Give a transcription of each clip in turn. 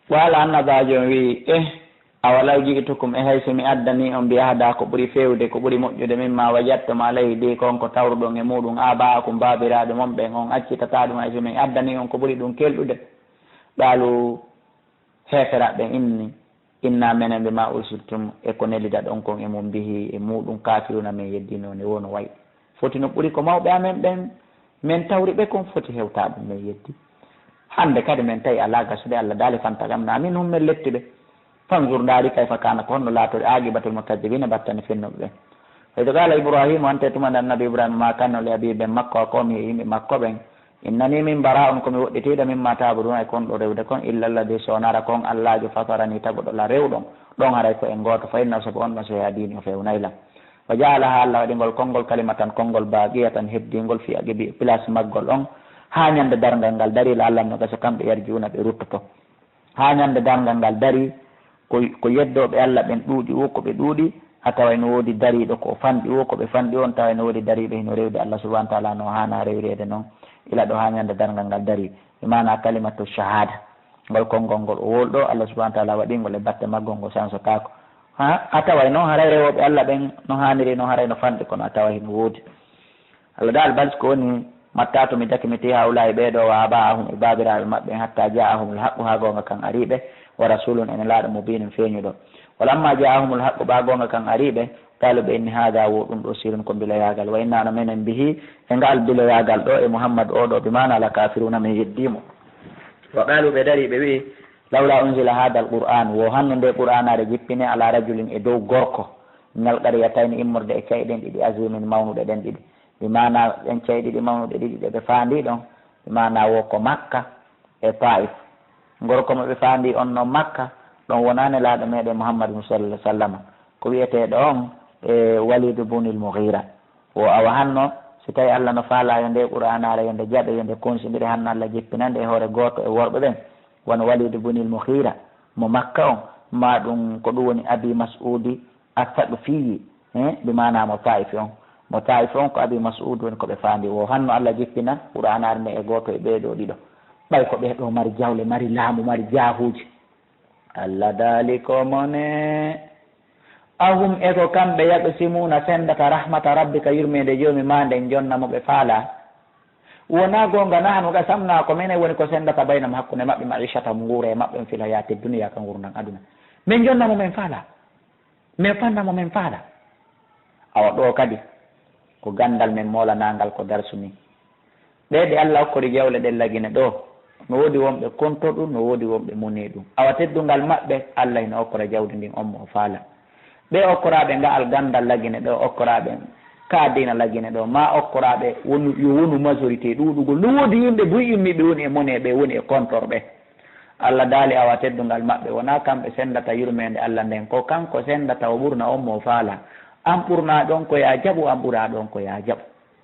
wala annabajo wi awalaw ji'tukum hayso mi addani on mbiya hada ko ɓuri fewde ko ɓuri moƴƴude mimma wajattuma alayhi de konko tawruɗon e muɗum abaakum babiraɓe mon ɓen on accitata ɗum hayso mi addani on ko ɓuri ɗum kelɗude ɗaalu heferaɓe inni inna menen ɓe ma ursiltum e ko nelida ɗon kon e mum bihi e muɗum kafiruna min yeddino ne wono wayi foti no ɓuri ko mawɓe amen ɓen min tawri ɓe kon foti hewta ɗum min yeddi hande kadi min tawi ala gasude Allah daali fantagam na min hummen letti ɓe fanzur ndaari kayfa kana ko honno laatode aqibatul mukadzibina battani fennoɓe ɓen faydo qala ibrahima ante tumande annabi ibrahima ma kanno le abi ɓen makko a komi e yimɓe makko ɓen innani min bara on komi woɗɗitiɗo mimma tabuduna e kon ɗo rewde kon illa alladi sonara kon allahjo fatarani tagoɗo la rewɗon ɗon haray ko en goto fa innahu sabu on ɗon so yaadini o fewnaylam wa jaalaha allah waɗigol konngol kalimatan konngol baqiyatan heddingol fi aqibi place maggol on ha ñande dargal ngal dari la allah no gaso kamɓe yarjiuna ɓe ruttoto ha ñande dargal ngal dari ko yeddoɓe allah ɓen ɗuuɗi wo ko ɓe ɗuuɗi ha tawa no woodi dariɗo ko fanɗi wo ko ɓe fanɗi on tawa no woodi dariɓe hino rewde allah subahana taala no hana rewrede noon ila ɗo ha ñande dargal ngal dari e mana kalimatu shahada ngol konngol ngol o wolɗo allah subahana taala waɗingol e batte maggol ngo sansotako a taway noon haray rewoɓe allah ɓen no haniri no haray no fanɗi kono a tawa hino woodi allah dal balis ko woni matta to mi daki mi ti hawlayi ɓeɗo wa abahum e babiraɓe maɓɓe hatta jaahumul haqqu ha gonga kan ariɓe wa rasulun ene laaɗo mubinin feeñuɗo walamma jaahumul haqqu ɓa gonga kan ariɓe qalu ɓe inni hada wo ɗum ɗo sirun ko biloyagal wa innano menen bihi e ngal biloyagal ɗo e mouhammad oɗo ɓe mana ala kafiruna min yeddimo wa qalu ɓe dari ɓe wi lawla unzila hada al qur'an wo hanno nde qur'anare jippine ala rajulin e dow gorko ñalɗare yatayni immorde e cayɗen ɗiɗi azumin mawnuɗe ɗen ɗiɗi ɓe mana ɗen cayɗiɗi mawnuɗe ɗiɗi ɗe ɓe faandi ɗon ɓe mana wo ko makka e taif gorko mo ɓe faandi on no makka ɗon wonani laaɗo meɗen mouhammadum sallah sallam ko wiyeteɗo on e walid bunil mughira o awa hanno si tawi allah no faala yo nde qur'anare yo nde jaɓe yo nde considéré hanno allah jippinande e hoore goto e worɓe ɓen wono walid bunil mughira mo makka on ma ɗum ko ɗum woni abi mas'udi asaɗu fiyi ɓe mana mo taifi on mo taifi on ko abi mas'ud woni koɓe faandi o hanno allah jippina qur'anare nde e goto e ɓeɗo ɗiɗo ɓay ko ɓeɗo mari jawle mari laamu mari jaahuji allah daali komone ahum e ko kamɓe yaɓe simuna sendata rahmata rabbika yurmede joomi ma nden jonnamo ɓe faala wona gonga nanu ga samna ko mene woni ko sendata baynam hakkude maɓɓe maishata nguura e maɓɓe fila yaate duniya ka gurdan aduna min jonnamo men faala min fannamo men faala awa ɗo kadi ko gandal men molanangal ko darsuni ɓeɗe allah hokkori jawle ɗen lagine ɗo no woodi wonɓe kontoɗum no woodi wonɓe muni ɗum awa teddungal maɓɓe allah ina okkora jawdi ndin on mo faala ɓe okkoraɓe ngaal gandal lagine ɗo okkoraɓe kaadina lagine ɗo ma okkoraɓe yo wonu majorité ɗuɗugol no woodi yimɓe buy immiɓe woni e mone ɓe woni e contorɓe allah daali awa teddungal maɓɓe wona kamɓe sendata yurmede allah nden ko kanko sendata o ɓurna on mo faala an ɓurna ɗon ko ya jaɓu an ɓura ɗon ko ya jaɓu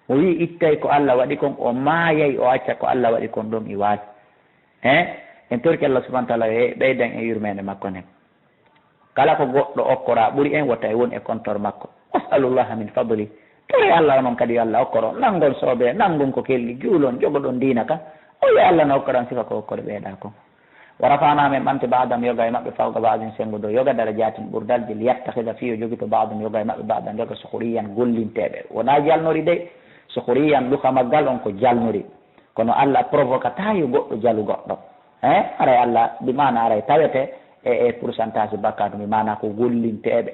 o wi ittay ko allah waɗi kon o maayay o acca ko allah waɗi kon ɗon i waasi en torki allah subahana taala ɓeydan e yurmede makko nden kala ko goɗɗo okkora ɓuri en wota e woni e compteur makko wasalullaha min fadli tere allah onon kadi yo allah okkoro nangon soobe nangon ko kelli juulon jogoɗon diina ka o wi allah no okkoran sifa ko okkore ɓeeɗa kon wa rafana men ɓante badam yoga e maɓɓe fawga badum sengo do yoga dara jatin ɓurdalde liyattahida fiyo jogi to badum yoga e maɓɓe badam yoga sohoriyan gollinteɓe wona jalnori de sohoriyan ɗuka maggal on ko jalnori kono allah provocata yo goɗɗo jalu goɗɗo aray allah ɗi mana aray tawete e pourcentage bakkatu mi mana ko gollinteɓe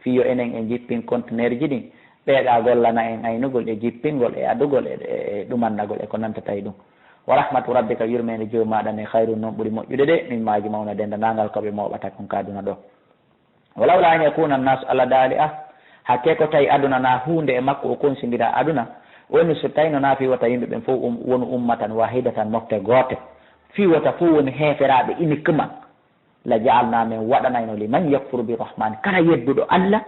fiyo enen e jippin contenaire ji ɗin ɓeeɗa gollana en aynugol e jippingol e adugol e ɗumannagol e ko nanta tawi ɗum wa rahmatu rabbika yurmede jomumaɗa ne hayru noon ɓuuri moƴƴude de min maji mawna dendanangal koɓe mawɓata kon kaduna ɗo walawla an yakuna nnasu allah daali hakke ko tawi aduna na hunde e makko o considira aduna woni so tawi no naafi wata yimɓe ɓen fof woni ummatan wahidatan mofte goote fi wata fof woni heeferaɓe uniquement la jaalna min waɗanayno li man yakfuru bi rahmani kala yedduɗo allah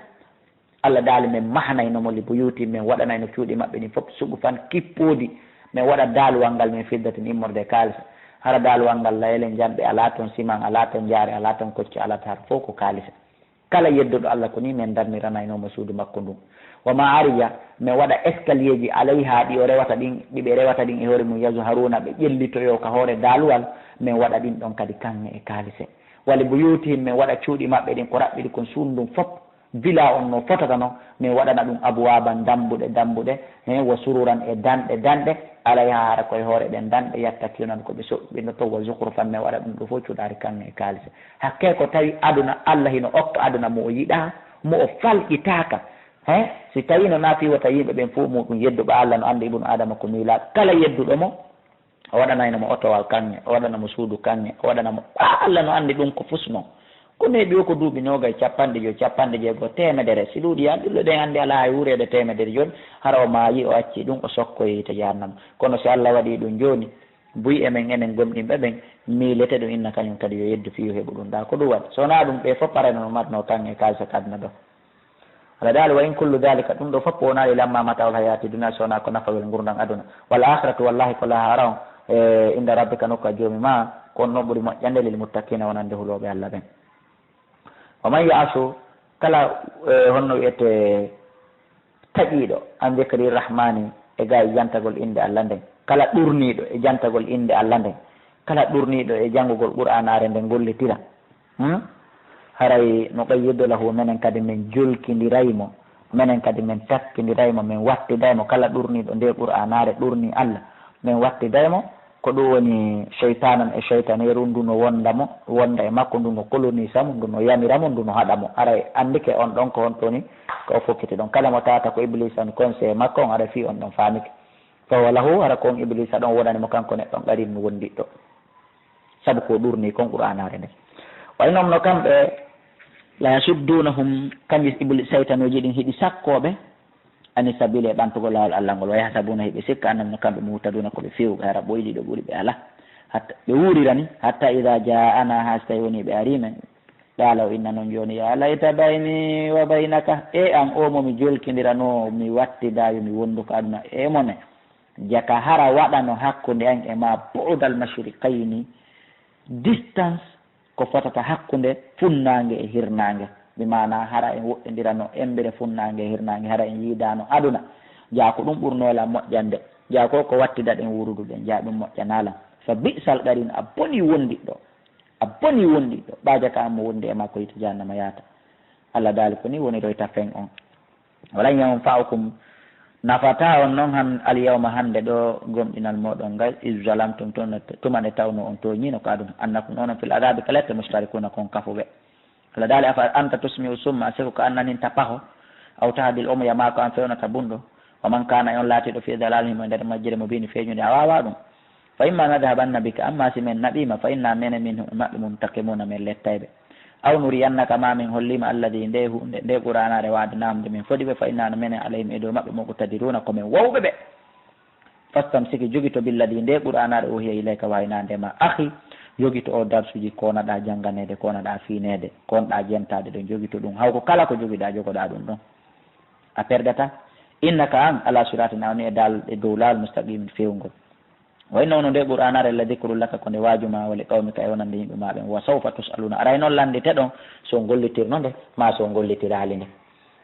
allah daali min mahanaynomo li buyuti min waɗanayno cuuɗi maɓɓe ɗin fof suɓu fan kippodi min waɗa daaluwal ngal min fiddatin immorde kaalisa hara daaluwal ngal layelen jamɓe ala toon siman ala toon jaare ala toon kocci ala to har fof ko kaalisa kala yedduɗo allah ko ni min darniranaynomo suudu makko ndun wama ariya min waɗa escalier ji alayha ɗi o rewata ɗin ɗiɓe rewata ɗin e hoore mum yasu haruna ɓe ƴellitoyo ka hoore daaluwal min waɗa ɗin ɗon kadi kanŋe e kalise walla buyutihim min waɗa cuuɗi maɓɓe ɗin ko raɓɓiɗi kon sundum fof villa on no fotata noon min waɗana ɗum abwaban dambuɗe wo sururan e danɗe alay haara koye hoore ɗen danɗe yattakinon koɓe soɓɓino to wo zukrufan min waɗa ɗum ɗo fof cuuɗari kanŋe e kalise hakke ko tawi aduna Allah hino okka aduna mo o yiɗa mo o falƴitaka si tawi no naafi wata yimɓe ɓen fof muɗum yedduɓe Allah no anda ibnu adama ko miila kala yedduɗo mo o waɗanaynomo otowal kanŋe o waɗanamo suudu kanŋe o waɗanamo Allah no andi ɗum ko fusno ko neeɓi o ko duuɓi noogay capanɗe joyi capanɗe jeegoo temedere si ɗuuɗi yan ɗillo ɗen anndi alaa e wuureede temedere joni hara o maayi o acci ɗum o sokkoyite jahannama kono si Allah waɗi ɗum jooni buy emen enen gomɗinɓe ɓen miilete ɗum inna kañum kadi yo yeddu fiyo heɓu ɗum ɗa ko ɗum waɗi so wonaa ɗum ɓe fof parano no matno kanŋe kalisa kadna ɗo ala daali wa in kullu dalika ɗum ɗo fof wonaali lamma matawol hayati duniya so wonaa ko nafawel gurdam aduna wal akhiratu wallahi ko lahara on e inda rabbika nokka joomi ma kono noon ɓuri moƴƴande lil muttaqina wonande hulooɓe Allah ɓen o man yaasu kala honno wiyete taƴiiɗo an zikri rahmani e ga e jantagol inde Allah nden kala ɗurniiɗo e jantagol inde Allah nden kala ɗurniiɗo e janngugol qur'anare nde gollitira haray no qayyidu lahu minen kadi min julkindiraymo minen kadi min takkindiraymo min wattidaymo kala ɗurniiɗo nde qur'anare ɗurni Allah min wattidaymo ko ɗum woni cheytanan e cheytaneru ndu no wonda e makko ndu no kolonisamo ndu no yamiramo ndu no haɗamo aray andike on ɗon ko on toni ko o fokkiti ɗon kala mo tata ko iblis an conseil makko on aɗa fi on ɗon famike fawa lahu hara ko on iblis aɗon wonanimo kanko neɗɗon ɗarin no wondiɗɗo saabu ko ɗurni kon qur'anare nde waynom no kamɓe la yasuddunahum kanji iblis cheytanuji ɗin hiɗi sakkoɓe ani sabile e ɓantugol lawol Allah ngol wa yahsabuna hiɓe sikka annam no kamɓe muhtaduna koɓe fewɓe hara ɓoyli ɗo ɓuuri ɓe ala hatta ɓe wuurirani hatta ida ja'ana ha so tawi woni ɓe arimen qala o inna noon joni ya layta bayni wa baynaka e an o momi jolkidirano mi wattidayo mi wonduko aduna e mone jaka hara waɗano hakkude an e ma bu'dal mashriqayni distance ko fotata hakkude funnange e hirnange mi mana hara en woɗɗodirano embere funnange e hirnange hara en yiidano aduna jaa ko ɗum ɓurnola moƴƴande jaa ko ko wattida ɗen wurudu ɗen jaa ɗum moƴƴanalam fa bisal qarin a boni wondiɗɗo ɓajaka mo wondi e makko yito jahannama yaata Allah daali ko ni woni royta fen on walan yanfa'ukum nafata on noon han alyawma hande ɗo gomɗinal moɗon ngal is zalamtum tumane tawno on toñino ko aduna annakum onon fil adabi kalette mustarikuna kon kafuɓe Allah daali afa anta tusmi'u summa siko ko annanin tapaho aw tahdil umya ma ko an fewnata bunɗo wa man kana on laatiɗo fi dalalihim e nder majjire mo bini feeñude a wawa ɗum fa imma nadhabanna bika amma si men naɓima fa inna mene min maɓɓe muntakimuna min lettayɓe aw nuriyannaka ma min hollima alladi nde hunde nde qur'anare wadanamde min foɗiɓe fa inna no menen alayhim e dow maɓɓe muqtadiruna komin wowɓe ɓe fastam siki jogito billadi nde qur'anare o hiya ilayka waynandema ahi jogito o darsuji konaɗa janganede konaɗa finede konɗa jentade ɗon jogito ɗum hawko kala ko jogiɗa jogoɗa ɗum ɗon a perdata innaka an ala sirati nawni e dow lawol mustaqimin fewgol way noon nde qur'anare la dicru laka ko nde waajuma wali qawmika e wonande yimɓe maɓen wa sawfa tusaluna aray noon landite ɗon so gollitirno nde ma so gollitirali nde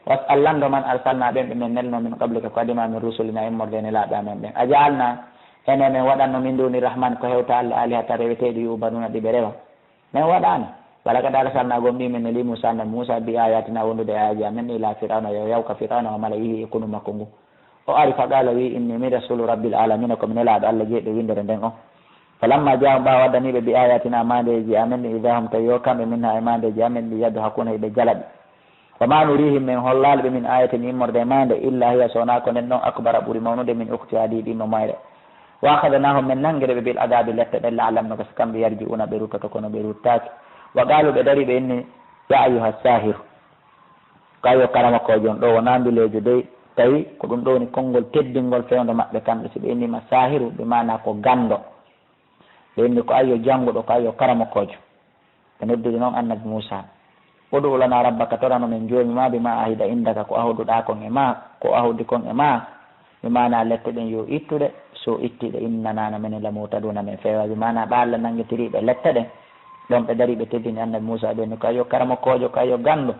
was allando man arsalna ɓen ɓe min nelno min qablika ko adima min rusulina immorde ne laaɓe amen ɓen a jaalna ene min waɗanno min duni rahman ko hewta Allah alihata reweteɗi yubanuna ɗiɓe rewa min waɗani wala kada arsalna gom ɗimin ne li Musa na Musa bi ayatina wondude ayaji amen ila firawna yo yawka firawna wa malayihi e kunu makko ngu o ari fa qala wi inni min rasulu rabbil alamina ko min nelaɗo Allah jeeɗo windere nden on falamma jaa ɓa waddaniɓe bi ayatina mandeji amen ɗi idahum tawi yo kamɓe minha e mandeji amen ɗi yaddu hakkude ɓe jalaɓi wa ma nurihim min hollaliɓe min ayatin immorde mande illa hiya sowna ko nden ɗon akbara ɓuuri mawnude min ukti adi ɗinno mayre wa akhadnahum min nanguereɓe bil adabi lette ɗen laalamno ko so kamɓe yarji una ɓe ruttoto kono ɓe ruttaki wa qalu ɓe dari ɓe inni ya ayuha sahir kayo karamakojon ɗo wona mbilejo dey tawi ko ɗum ɗo woni konngol teddingol fewde maɓɓe kamɓe si ɓe innima sahiru ɓe mana ko gando ɓe inni ko ayyo jannguɗo ko ayyo karamakojo ɓe noddude noon annabi Musa oɗo ulana rabbaka torano min joomi ma ɓe ma ahida indaka ko ahuduɗa kon e ma ko ahudi kon e ma ɓe mana lette ɗen yo ittude so ittiɗe innanana menen lamutaduna men fewa ɓe mana ɓa Allah nanguetiriɓe lette ɗen ɗon ɓe dari ɓe teddini annabi Musa ɓe ni ko ayyo karamakojo ko ayyo gando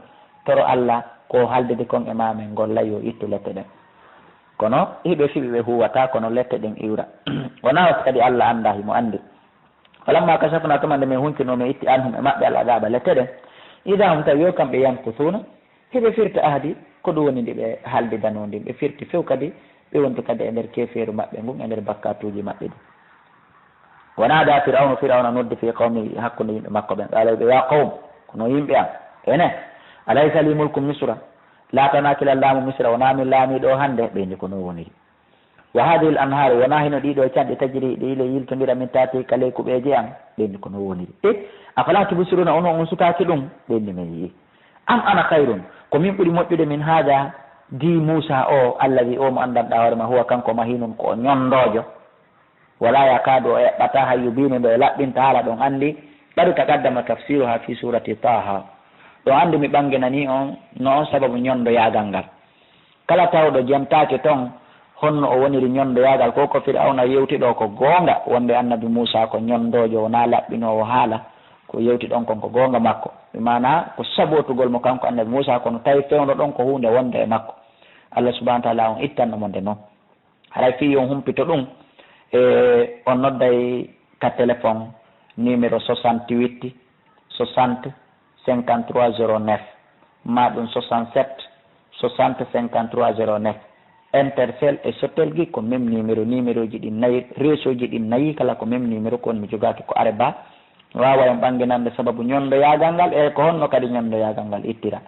toro Allah ko haldede kon e mamen golla yo ittu lette ɗen kono hiɓe fiɓi ɓe huwata kono lette ɗen iwra wona kadi Allah anda himo andi falamma kashafna tumande min hunkino mi itti anhum e maɓɓe al-adaba letteden ida hum tawi yo kamɓe yankusuna heɓe firta ahdi ko ɗum woni ndi ɓe haaldidano ndi ɓe firti few kadi ɓe wonti kadi e nder keferu maɓɓe ngun e nder bakkatuji maɓɓe ɗi wonada firawna noddi fi qawmi hakkude yimɓe makko ɓen qala ɓe ya qawm kono yimɓe am ene alaysa li mulku misra latanakila laamu misra wona min laamiɗo hannde ɓeyndi ko non woniri wa hadihi l anhar wona hino ɗiɗo canɗe tajiri ɗiile yiltodira min tati kale kuɓeje am ɓeyndi ko non woniri afala tubsiruna ono on sukaki ɗum ɓeyndi min yii am ana kayrun ko min ɓuuri moƴƴude min haaja di Moussa o Allah wi o mo anndanɗa hoorema huwa kanko mahinum ko ñondojo wala yakadu o eɓɓata hay yubinu ndo e laɓɓinta haala ɗon anndi ɓaɗi taqaddama tafsiru ha fi surati taha ɗo anndi mi ɓanginani on no on sababu ñondo yagal ngal kala tawɗo jemtaki toon honno o woniri ñondo yagal ko ko Firawna yewtiɗo ko goonga wonde annabi Moussa ko ñondojo wona laɓɓinowo haala ko yewti ɗon kon ko goonga makko mana ko sabotugol mo kanko annabi Moussa kono tawi fewno ɗon ko hunde wonde e makko Allah subahana taala on ittannomo nde noon haray fi on humpito ɗum on nodday ka téléphone numéro 68 60 53 09 ma ɗum 67 60 53 09 intercell e sottelgui ko même numéro ji ɗi nayyi réseau ji ɗi nayyi kala ko même numéro ko woni mi jogaki ko are ba wawa en ɓanginande sababu ñondo yagal ngal e ko honno kadi ñondo yagal ngal ittira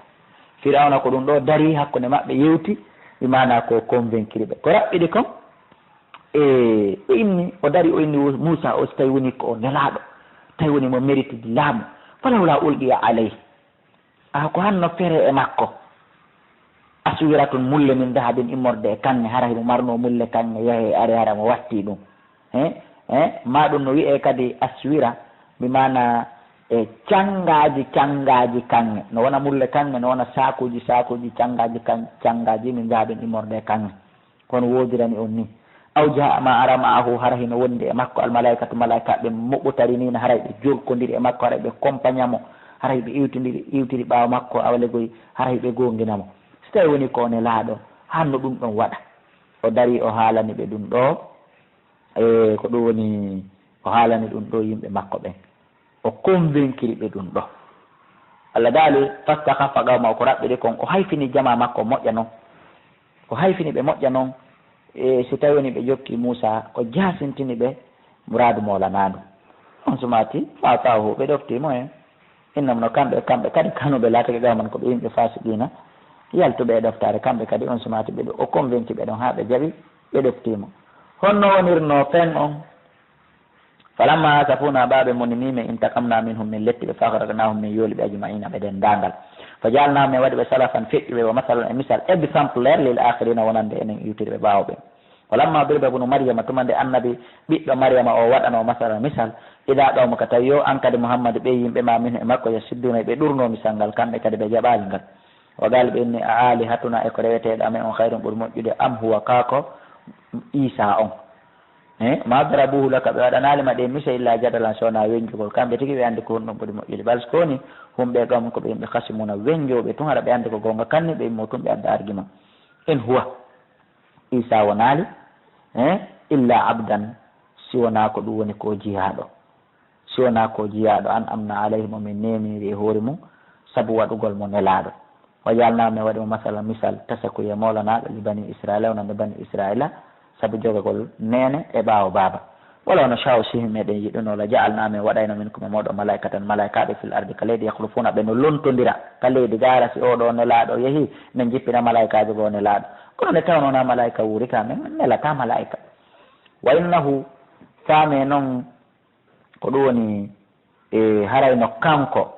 Firawna ko ɗum ɗo dari hakkude maɓɓe yewti imana ko convaincre ɓe ko raɓɓiɗi kon o inni o dari o inni Moussa o so tawi woni ko o nelaɗo tawi woni mo mérite di laamu falawla ulqiya alayhi ko hanno fere e makko aswiratun mulle min dahabin immorde e kanne hara mo marno mulle kanne yahe are hara mo watti ɗum ma ɗum no wiye kadi aswira mi mana e cangaji kange no wona mulle kange no wona sakuji cangaji min dahabin immorde e kange kono wodirani on ni aw jaa ma ara maahu hara hino wondi e makko almalaikatu malaika ɓe moɓɓutari ni haray ɓe jolkodiri e makko haray ɓe compagnamo haray ɓe iwtiri ɓaawa makko awalegoy haray ɓe gonginamo so tawi woni ko ne laaɗo hanno ɗum ɗon waɗa o dari o haalani ɓe ɗum ɗo ko ɗum woni o haalani ɗum ɗo yimɓe makko ɓen o convaincre ɓe ɗum ɗo Allah daali fastakafa gawma ko raɓɓiɗi kon o hayfini jama makko moƴƴa noon o hayfini ɓe moƴƴa noon so tawi woni ɓe jokki Moussa o jasintini ɓe mouradu molanadu on sumati fatahu ɓe ɗoftimo innam no kamɓe kadi kanuɓe laatake gawman koɓe yimɓe fasiqina yaltuɓe e ɗoftare kamɓe kadi on sumati ɓe o convainci ɓe ɗon ha ɓe jaaɓi ɓe ɗoftimo honno wonirno fen on falamma safuna baɓe moninime intakamna minhum min letti ɓe fakhragnahum min yooli ɓe ajmaina ɓe ɗen dangal fa jalnahum min waɗi ɓe salafan feƴƴuɓe wa masalan e misal exemplaire lil akhirina wonande enen iwtiri ɓe ɓawɓe walamma duriba ibnu mariama tumande annabi ɓiɗɗo mariama o waɗano masala misal ida ɗawmo ka tawi yo an kadi mouhammadu ɓe yimɓe ma min e makko yo sidduna ɓe ɗurno misal ngal kamɓe kadi ɓe jaɓali ngal o gali ɓe inni a ali hatuna e ko reweteɗo amen on hayrum ɓuuri moƴƴude am huwa kako isa on ma darabuhu laka ɓe waɗanalima ɗe misa illa jadalan sowna weñjugol kamɓe tigi ɓe andi ko honɗum ɓuuri moƴƴude bal so koni humɓe gawmum koɓe yimɓe kasimuna weñjoɓe tun haɗa ɓe andi ko gonga kanni ɓe yimmo tun ɓe adda argument en huwa isa wonali illa abdan siwona ko ɗum woni ko jiyaɗo siwona ko jiyaɗo an amna alayhi momin nemiri e hoore mum saabu waɗugol mo nelaɗo wa jalnama mi waɗimo masala misal tasakuye molanaɗo li bani israila wonande bani israila saabu jogagol nene e ɓaawo baaba wala no shaw sihi meɗen yiɗunola jaalnami waɗayno min komi moɗo malaikatan malaikaɓe fil ardi ka leydi yahlufuna ɓe no lontodira ka leydi gara si oɗo nelaɗo yeehi min jippina malaikaji goo nelaɗo kono nde tawnona malaika wurita min nelata malaika wa innahu faame noon ko ɗum woni harayno kanko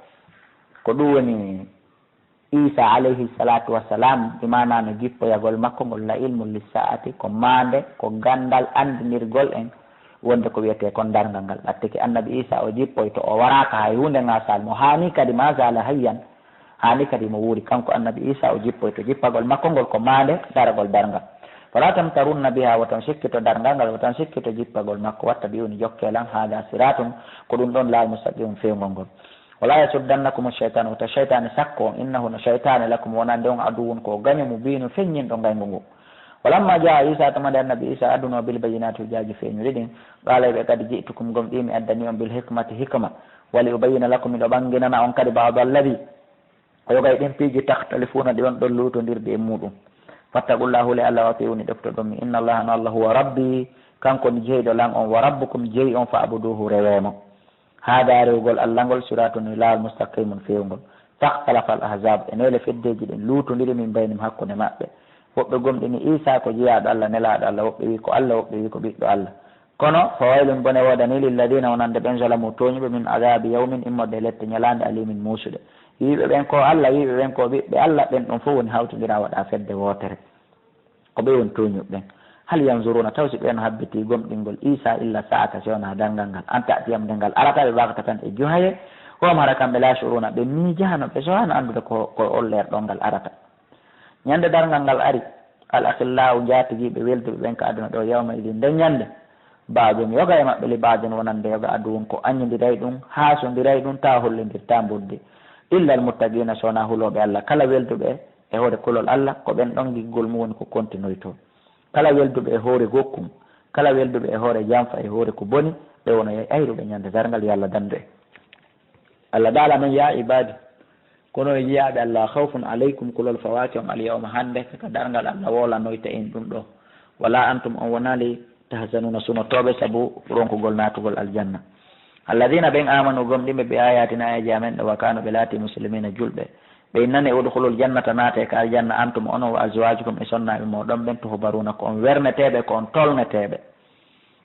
ko ɗum woni isa alayhi salatu wassalam imana no jippoyagol makko ngol la ilmu lissaati ko mande ko gandal andinirgol en wonde ko wiyete kon dargal ngal attiki annabi isa o jippoy to o waraka hay hunde ngasal mo hani kadi ma sala hayyan hani kadi mo wuuri kanko annabi isa o jippoy to jippagol makko ngol ko mande daragol dargal fala tamtarunna biha wotan sikkito dargal ngal wotan sikkito jippagol makko watta ɓi woni jokkelan haada siratum ko ɗum ɗon laamu saƴƴum fewgol ngol wala yasuddannakum cheytane wota cheytane sakko on innahu no cheytane lakum wonande on aduwun ko gaño mo bino feññinɗo ngaygu ngu walamma jaa isa tamade annabi isa aduno bil bayinati jaaji feeñude ɗin qala ɓe kadi ji'tukum gom ɗi mi addani on bil hikmati hikma wali ubayina lakum miɗo ɓanginana on kadi ba'd alladi o yogay ɗin piiji tahtalifuna ɗi on ɗon luutodirde e muɗum fattaqullahu li allah wa fiwni ɗoftoɗon mi inna allaha no allah huwa rabbi kanko ni jeeyɗo lan on wa rabbukum jeeyi on fa abuduhu rewemo haada rewgol allah ngol siratuni laal mustaqimun fewgol fahtalafa al ahzab e nele feddeji ɗin luutodiri min baynim hakkude maɓɓe woɓɓe gomɗini isa ko jeeyaɗo allah nelaɗo allah woɓɓe wi ko allah woɓɓe wi ko ɓiɗɗo allah kono fa waylum bone wodani lilladina wonande ɓen zalamu toñuɓe min adabi yawmin immorde lette ñalande alimin muusuɗe wiɓe ɓen ko allah wiɓe ɓen ko ɓiɓɓe allah ɓen ɗon fof woni hawtodira waɗa fedde wotere ko ɓe woni toñuɓe ɓen hal yanzuruna taw si ɓen habbiti gomɗingol isa illa saata si wona dangal ngal antatiyamde ngal arata ɓe wakata tan e juhaye homara kamɓe la suruna ɓe miijano ɓe sowano andude ko on lerɗo ngal arata ñande dargal ngal ari al akhillahu jatigiɓe welduɓe ɓen ka aduna ɗo yawma idin nden ñande baajum yoga e maɓɓe li baajum wonande yoga adu won ko añodiray ɗum haasodiray ɗum ta hollodirta budde illa al muttaqina sowona huloɓe allah kala welduɓe e hoore kulol allah ko ɓen ɗon giggol mum woni ko continue to kala welduɓe e hoore gokkum kala welduɓe e hoore janfa e hoore ko boni ɓe wona yey ayruɓe ñande dargal yo allah dandu en allah daala men ya ibadi kono e jiyaɓe allah khawfun aleykum kulol fawaki on alyawma hande kaka dargal allah wolanoyta en ɗum ɗo wala antum on wonali tahsanuna sunotoɓe saabu ronkugol natugol aljanna alladina ɓen amanu gomɗiɓe ɓe ayatina ayaji amen ɗo wa kanu ɓe laati muslimina julɓe ɓe nani e udkhulul jannata naate ka aljanna antum onon wa azwajukum e sonnaɓe moɗon ɓen to hubaruna ko on werneteɓe ko on tolneteɓe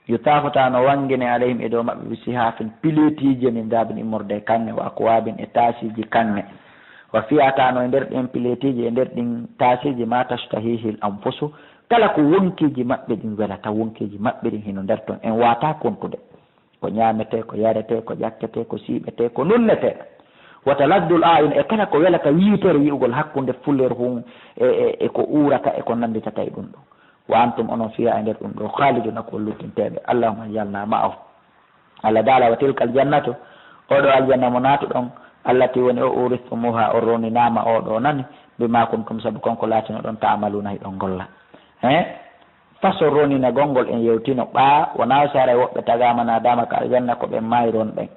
yutafutano wangine alayhim e dow maɓɓe bisihafin piletiji min dabin immorde kanŋe wa akwabin e tasiji kanŋe wa fiyatano e nder ɗin piletiji e nder ɗin tasiji ma tastahihil anfusu kala ko wonkiji maɓɓe ɗin welata wonkiji maɓɓe ɗin hino nder ton en wata kontude ko ñamete ko yarete ko ƴakkete ko siɓete ko nunnete wata laddul ayun e kala ko welata yiitere yi'ugol hakkude fuller hum e ko urata e ko nanditata e ɗum ɗo wa antum onon fiya e nder ɗum ɗo khaliduna ko luttinteɓe allahuma jalna ma o allah daala wa tilka aljannatu oɗo aljanna mo natuɗon allati woni o uristumuha o roninama oɗo nani bima kuntum saabu konko latino ɗon tamaluna hiɗon golla façon ronina gongol en yewtino ɓa wona sara woɓɓe tagamana dama ka aljanna ko ɓen mayron ɓen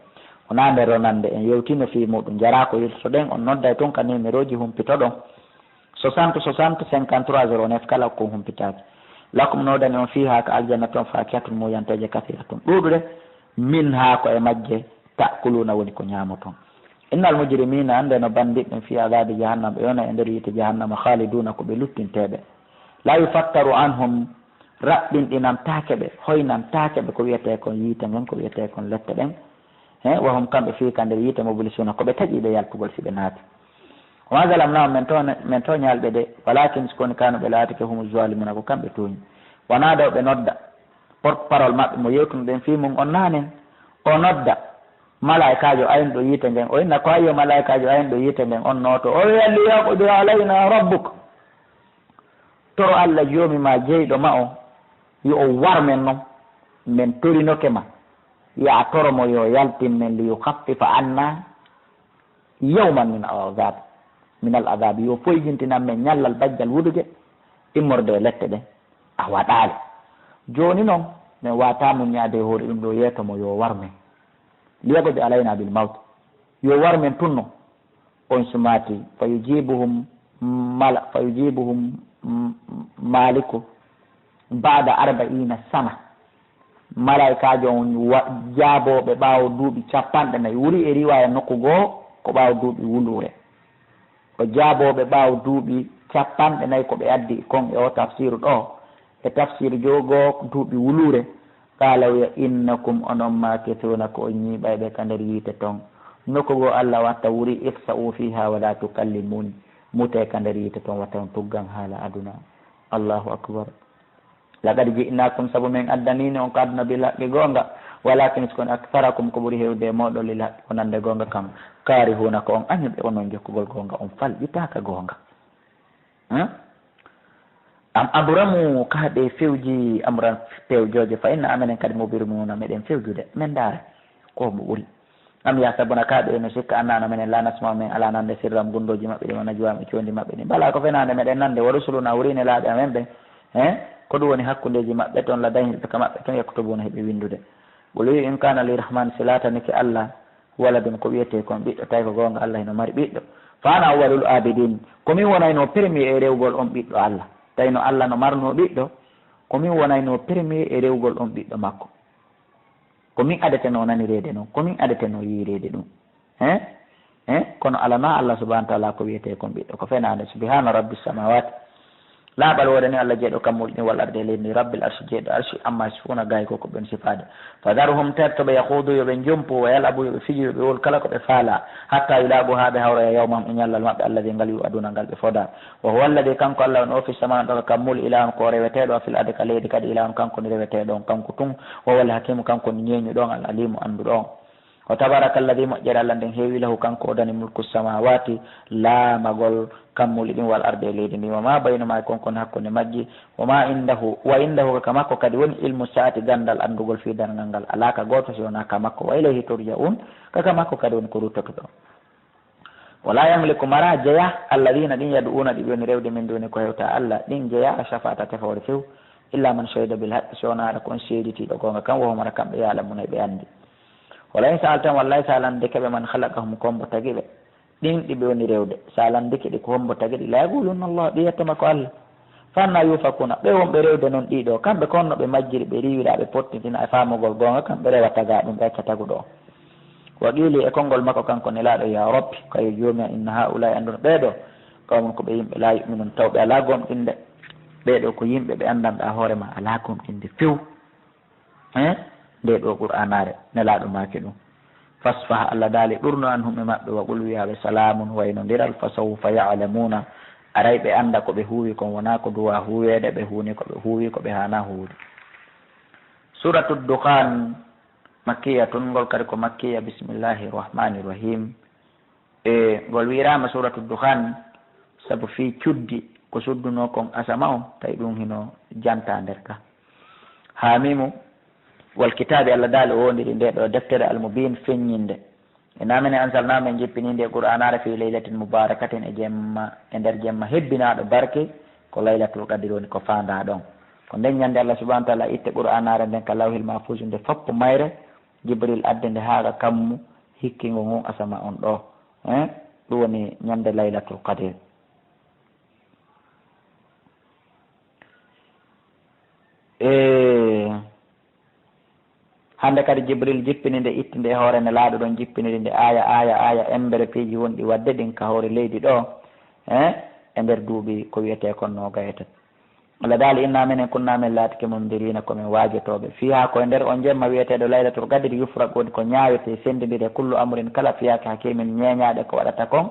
wona nder ronande en yewtino fi muɗum jara ko yirtoto ɗen on nodday tun ka numéro ji humpito ɗon 60 60 53 09 kala ko humpitaki lakum nodani on fi ha ka aljanna toon fakiyatun muyanteje kasira tun ɗuɗude min ha ko e majje takuluna woni ko ñamoton innal mujrimina ande no bandiɓe fi adabi jahannam ɓe yona e nder yite jahannama khaliduna ko ɓe luttinteɓe la yufattaru anhum raɓɓinɗinamtake ɓe hoynamtake ɓe ko wiyete kon yiite ngen ko wiyete kon lette ɗen wahum kamɓe fi ka nder yiite mobilisuna koɓe taƴiɓe yaltugol si ɓe naati wama zalamnahum min to ñalɓe de walakin sikoni kanu ɓe laatike humu zalimuna ko kamɓe tooñi wona daw ɓe nodda porte parole maɓɓe mo yewtuno ɗen fi mum on nanen o nodda malaikajo ayin ɗo yiite ngen o inna ko hayyo malaikajo ayin ɗo yiite ngen on nooto o yalli yaqudir alayna rabbuk toro allah joomi ma jeyɗo ma o yo o war men noon min torinoke ma ya toromo yo yaltin men li yukhaffifa anna yawman min al adab yo foyjintinan men ñallal bajjal wuduge immorde lette ɗen a waɗaale joni noon min wata muñade hoore ɗum ɗo yeetomo yo war men liyagode alayna bil mawt yo war men tunno on sumati fa yujibuhum maliku bada 40 sana malaikajo on jaaboɓe ɓaawo duuɓi 40 wuri e riwaya nokku goo ko ɓaawo duuɓi wulure o jaaboɓe ɓaawo duuɓi 40 ko ɓe addi kon e o tafsiru ɗo e tafsiru jogo duuɓi wulure qala wiya innakum onon makituna ko on ñiiɓayɓe ka nder yiite toon nokku goo allah watta wuri ifsa'u fiha wala tukallimuni mute ka nder yiite toon watta on tuggan haala aduna allahu akbar laqad ji'nakum sabu men addanini on ko aduna bil haqqi gonga walakin skon aktharakum ko ɓuri hewde e moɗon lil haqqi ko nande gonga kam karihuna ko on añuɓe onon jokkugol gonga on falɓitaka gonga am aburamu kaɗe fewji amran pewjoje fa inna amenen kadi mobirmuna meɗen fewjude men daare ko mo ɓuuri am ya sabuna kaɗo no sikka annano menen la nasma men ala nande sirram gundoji maɓɓe ɗi wona juwami condi maɓɓe ɗi mbala ko fenande meɗen nande wa rusuluna wurine laaɓe amen ɓen ko ɗum woni hakkundeji maɓɓe toon ladayhim ɓe ka maɓɓe toon yaktubuna heɓe windude qul wi in kana lirahman si latanike Allah waladun ko wiyete kon ɓiɗɗo tawi ko gonga Allah eno mari ɓiɗɗo fa ana awwalul abidin komin wonayno premier e rewgol on ɓiɗɗo Allah tawi no Allah no marno ɓiɗɗo komin wonayno premier e rewgol on ɓiɗɗo makko komin adeteno nanirede noon komin adeteno yirede ɗum kono alama Allah subhanahu wa ta'ala ko wiyete kon ɓiɗɗo ko fenade subhana rabbis samawati laaɓal wodani Allah jeeɗo kammulɗi wal arde leydi rabbil arshi jeeɗo arshi amma sifuna gayi koko ɓen sifade fadarhum tertoɓe yahudu yoɓe jompu wa yalabu yoɓe fiji yoɓe wol kala koɓe faala hatta yulaɓu ha ɓe hawroya yawmam e ñallal maɓɓe alladi ngal yu aduna ngal ɓe foda wa huwa alladi kanko Allah on ofi samana ɗo kammul ilahon ko reweteɗo fil arde ka leydi kadi ilahon kanko ni reweteɗo on kanko tun wa walla hakimu kanko ni ñeñu ɗon al alimu anduɗo on o tabaraka alladi moƴƴere Allah nden heewi lahu kanko o dani mulku samawati laamagol kammuli ɗin wal arde e leydi ndi wama baynuma konkon hakkunde majji wama indahu wa indahu ka makko kadi woni ilmu saati gandal andugol fi dargal ngal alaka goto si wona ka makko wa ilayhi turja'un kaka makko kadi woni ko ruttoto ɗo wala yamliku mara jeeya alladina ɗin yadu'una ɗi woni rewde min duni ko hewta Allah ɗin jeeya a shafata tefore few illa man shahida bil haqqi so wona aɗa kon seeditiɗo gonga kam wohomara kamɓe yalamuna ɓe andi wala in saaltan wallahi sa lande keɓe man halakahum kombo tagi ɓe ɗin ɗi ɓe woni rewde sa landike ɗi kombo tagi ɗi la yaquluna Allah ɗi yettoma ko Allah fanna yufakuna ɓe wonɓe rewde noon ɗiɗo kamɓe konno ɓe majjiri ɓe riwiɗa ɓe pottitina e famugol gonga kamɓe rewa taga ɗum ɓe acca taguɗo o wa qili e konngol makko kanko nelaɗo ya rabbi kayo joomi inna haulai anduno ɓeɗo kawmon ko ɓe yimɓe la yuminun taw ɓe ala gomɗinde ɓeɗo ko yimɓe ɓe andanɗa hoorema ala gomɗinde few nde ɗo qur'anare nelaɗo maki ɗum fasfah Allah daali ɓurno an humɓe maɓɓe wa qul wiyaɓe salamun waynodiral fa sawfa ya'lamuna aray ɓe anda ko ɓe huwi kon wona ko duwa huwede ɓe huuni ko ɓe huwi ko ɓe hana huwde suratu dukhan makkiyatun ngol kadi ko makkiya bismillahi rrahmani rrahim e ngol wirama suratu dukhan saabu fi cuddi ko sudduno kon asama o tawi ɗum hino janta nder ka hamimu wal kitabe Allah daali o wondiri nde ɗo deftere almubin feññinde e namene ansalnamen jippininde qur'anare fi laylatin mubarakatin e jemma e nder jemma hebbinaɗo barke ko laylatul qadr woni ko fanda ɗon ko nden ñande Allah subhanahu wa ta'ala itte qur'anare nden ka lawhil mahfuz nde foppo mayre jibril adde nde haaga kammu hikkingo ngon asama on ɗo ɗum woni ñande laylatul qadr hande kadi jibril jippini nde itti nde hoore nde laaɗo ɗon jippiniri nde aya embere piiji wonɗi wadde ɗin ka hoore leydi ɗo e nder duuɓi ko wiyete kon no gayete Allah daali inna minen kunnamen laatike mumdirina komin waajotoɓe fiha koye nder on jemma wiyeteɗo laylatul qadri yufraq woni ko ñaawete sendidire kullu amrin kala fiyake hakimin ñeeñaɗe ko waɗata kon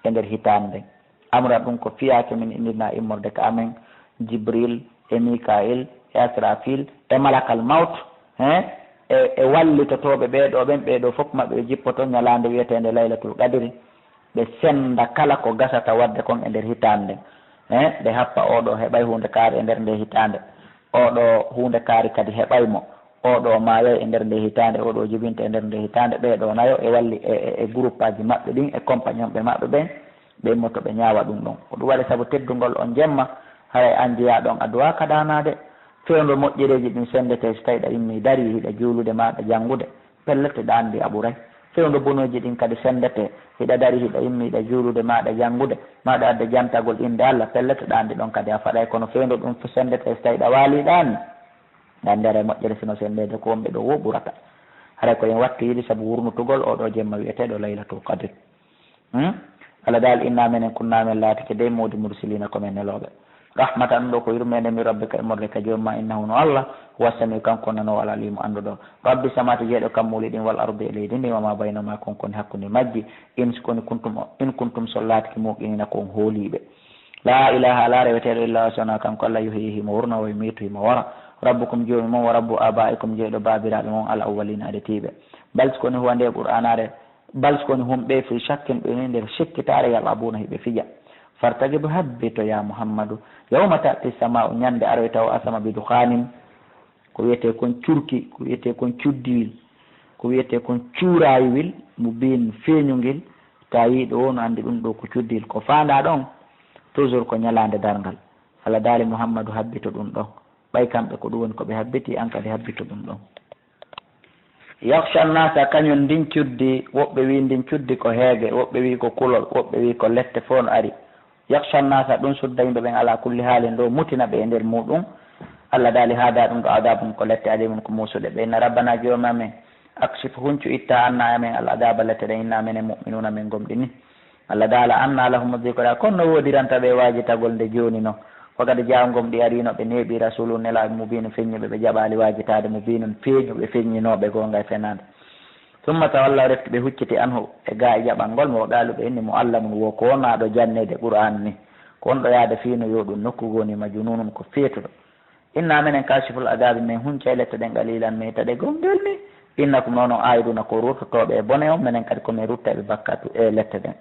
e nder hitande amra ɗum ko fiyake min indina immorde ka amen jibril e mikail e asrafil e malakal maut e wallitotoɓe ɓeɗo ɓen ɓeɗo fof maɓɓe ɓe jippoto ñalande wiyetede laylatul qadri ɓe senda kala ko gasata wadde kon e nder hitande ɓe happa oɗo heɓay hunde kaari e nder nde hitande oɗo hunde kaari kadi heɓaymo oɗo maayo e nder nde hitande oɗo jibinta e nder nde hitande ɓeɗo nayo e walli e groupe aji maɓɓe ɗin e compagnon ɓe maɓɓe ɓen ɓe motto ɓe ñaawa ɗum ɗon ko ɗum waɗi saabu teddugol on jemma hay an jeeya ɗon a duwa kaɗanade fewndo moƴƴereji ɗin sendete so tawi ɗa immi dari hiɗa juulude maɗa janngude pellete ɗa andi a ɓuray fewndo bonoji ɗin kadi sendete hiɗa dari hiɗa immi ɗa juulude maɗa janngude maɗa adde jantagol inde Allah pellete ɗa andi ɗon kadi a faɗay kono fewndo ɗum sendete so tawi ɗa waaliɗani nda ndere moƴƴere sino sendede ko wonɓe ɗo wo ɓurata haray koyen wattu yiɗi saabu wurnutugol oɗo jemma wiyeteɗo laylatul qadr Allah dal inna menen kunnamen laatike dey mawdi mursilina komin neloɓe rahmatan ɗo ko yurmede mi rabbika e morde ka jomma innahu no Allah wassami kanko nano wala limo anduɗo rabbi samati jeeɗo kammuli ɗin wal ardi e leydi ndi wama baynama konkoni hakkude majji in kuntum so laatiki muqinina kon hooliɓe la ilaha ala reweteɗo illa sona kanko Allah yuhyi himo wurno way miitu himo wara rabbukum joomi moon wa rabbu abaikum jeeɗo babiraɓe moon al awwalina adetiɓe balsi koni huwande qur'anare balsi koni humɓe fi shakkin ɓeni nder sikkitare yalabuna hiɓe fija fartagib habbito ya muhammadu yawma tati sama'u ñande aroy taw asama bi dukhanin ko wiyete kon curki ko wiyete kon cuddiwil ko wiyete kon cuurayiwil mubin feeñugil ta yiɗo wono andi ɗum ɗo ko cuddil ko fanda ɗon toujours ko ñalande dargal Allah daali Muhammadu habbito ɗum ɗon ɓay kamɓe ko ɗum woni ko ɓe habbiti an kadi habbito ɗum ɗon. Yakhsha nnasa kañum ndin cuddi woɓɓe wi ndin cuddi ko heege woɓɓe wi ko kulol woɓɓe wi ko lette fof no ari. Yakhsha nnasa ɗum sudda yimɓe ɓen ala kulli haalin ɗo mutina ɓe e nder muɗum. Allah daali haada ɗum ɗo adabum ko lette adi mum ko musuɗe ɓe inna rabbana jooma men aksif huncu itta anna amen al adaba lette ɗen inna men e mu'minuna men gomɗi ni. Allah daala anna lahum dhikra kono no wodiranta ɓe waaji tagol nde joni no wakati jawgom ɗi arino ɓe neeɓi rasulu nelaɓe mubinu feññuɓe ɓe jaɓali wajitade mubinun feeñuɓe feññinoɓe gonga e fenade summa tawalla refti ɓe hucciti anhu e ga e jaɓalngol mo ɗaluɓe inni mo allah mum wo ko wonaɗo jannede qur'an ni ko on ɗo yaade fino yo ɗum nokku goni majununum ko feetuɗo inna minen kashiful adabi min hunca e lette ɗen qalilan mi taɗe gongel ni innakum noon o ayiduna ko ruttotoɓe e bone on minen kadi komin rutta eɓe bakkatu e lette ɗen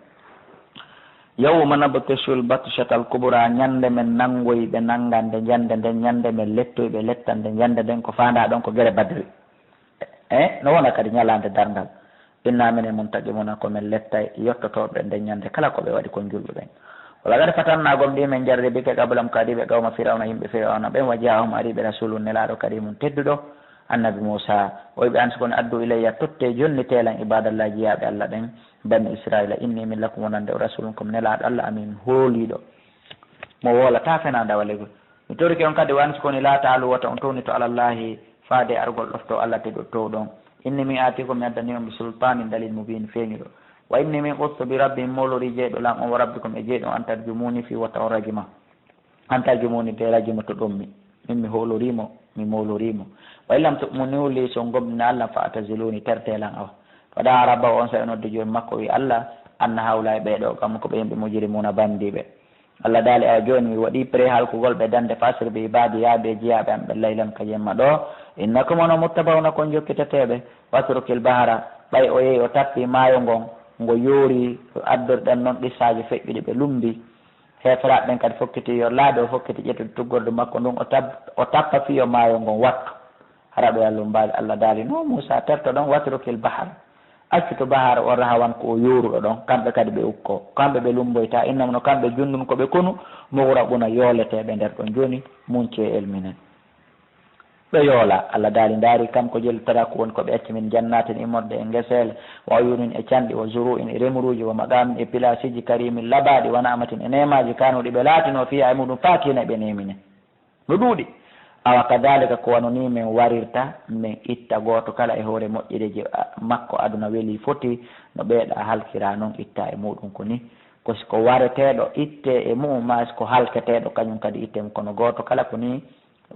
yawma nabtishul batshatal kubra ñande men nangoyi ɓe nangande ñande nden ñande men lettoyi ɓe lettande ñande nden ko fanda ɗon ko guere badri no wona kadi ñalande dargal inna minen mum taqi muna komin lettay yettotoɓe nde ñande kala koɓe waɗi kon julɓe ɓen wala gadi fatannagom ɗi men jarde bike kabalam kadiɓe gawma firawna yimɓe firawna ɓen wa jahum ariɓe rasulu nelaɗo kadi mum tedduɗo annabi Moussa o wiɓe an sikoni addu ilayya totte jonni telan ibadallaji yaɓe Allah ɓen bani Israila inni min lakum wonande o rasulum komi nelaɗo Allah amin hooliɗo mo wolata fenade walegol mi toriki on kadi wani sikoni la taalu wata on towni to alallahi faade argol ɗofto Allah teɗo tow ɗon inni min aatikum mi addani on bi sultanin dalil mubin feeñuɗo wa inni min ustu bi rabbi molori jeeɗo lam on wa rabbikum e jeeɗo an tarjumuni fi wata o rajima an tarjumuni de rajima to ɗum min mi holorimo mi molorimo wa illam tu'minuli so gomdina Allah fa ataziluni tertelan awa waɗa araba on sa nodde joni makko wi Allah anna hawla e ɓeɗo kam ko ɓe yimɓe mujrimuna bandiɓe Allah daali awa joni mi waɗi pré halkugol ɓe dande fasir ɓe ibadi yaaɓe jeeyaɓe am ɓe laylan ka jemma ɗo innakum ono muttabawna kon jokkiteteɓe wasrukil bahara ɓay o yeehi o tappi maayo ngon ngo yoori addorɗen noon ɗissaji feƴƴuɗi ɓe lumbi heferaɓe ɓen kadi fokkiti yo laaɓe o fokkiti ƴettude tuggorde makko ndun o tappa fiyo maayo ngon wattu haraɓe Allah mbaali Allah daali no Moussa terto ɗon wasrukil bahar accu to bahar o rahawan ko o yoruɗo ɗon kamɓe kadi ɓe ukko kamɓe ɓe lumboyta innam no kamɓe jundun koɓe konu mowra ɓuna yooleteɓe nder ɗon joni munce elminen ɓe yoola Allah daali ndaari kam ko jellitora ko woni koɓe acci min jannatin immorde e ngesele wa uyunin e canɗi wa zuru in e remruji wa magamin e pilasiji karimin labaɗi wa namatin e nemaji kanuɗi ɓe laatino fiya e muɗum fakina ɓe nemine no ɗuuɗi awa kadalika ko wano ni min warirta min itta goto kala e hoore moƴƴireji makko aduna weeli foti no ɓeeɗa halkira noon itta e muɗum ko ni ko wareteɗo itte e mum ma ko halketeɗo kañum kadi itte kono goto kala ko ni